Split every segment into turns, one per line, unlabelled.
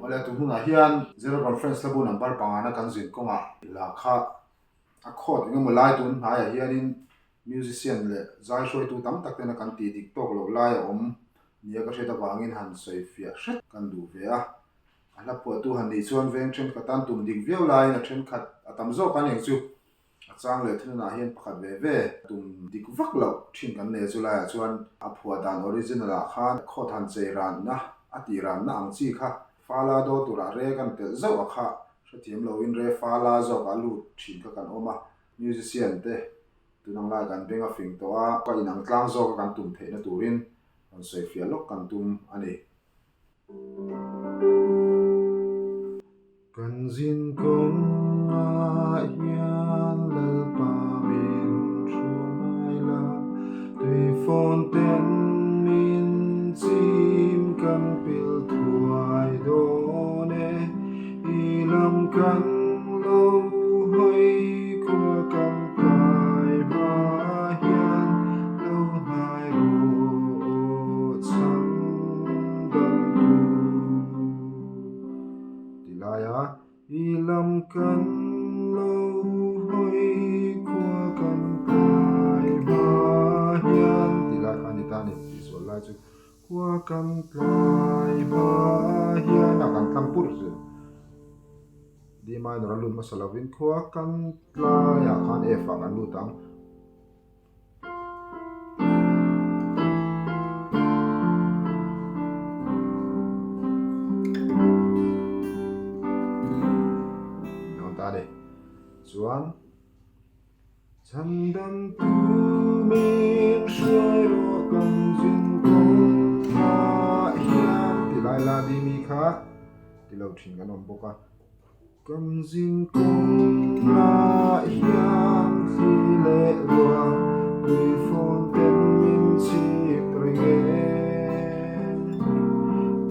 le tu huna hian zero conference labu number pangana kan zin konga la kha a khot ngam lai tun ha ya hian in musician le zai shoi tu tam tak tena kan ti dik tok lo lai om nia ka heta wangin han soi fia hret kan du ve a ala pu tu han ni chuan veng chen ka tan tum dik veu lai na chen khat atam zo kan eng chu achang le thina hian pakhat ve ve tum dik vak lo thin kan ne chu lai chuan a phua dan original a khan khot han che ran na ati ran na ang chi kha fala do tura re kan tel zo a kha thiam lo in re fala zo ka lu thin ka kan oma musician te tunang la kan benga fing to a ka inang tlang zo ka kan tum the na turin an sei fia lok kan tum ani kan zin kong a hian lal pa min thumai la tui phone ten min chim kan pil thuai do ne ilam kan lo hoi kwa kan pai ba hian lo hai ro chang dam tu tilaya ilam kan lo hoi kwa kan pai ba hian tilaya anita ni visual lai chu kwa kan pai ba hian akan tampur chu D minor alut masalawin kwa kan tlaya khan F kan lutang ta de chuan chandam tu min shoi ro kan jin kong ma hian tilai la di mi kha tilo thin kan om boka kan jin kong ma hian si le wa tui phone ten min chi trenge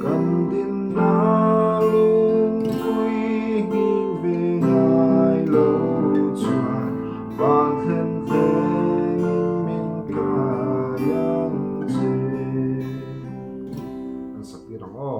kan din na lung kui hi ve ngai lo chuan van then then min ka yang che an sak ni rang o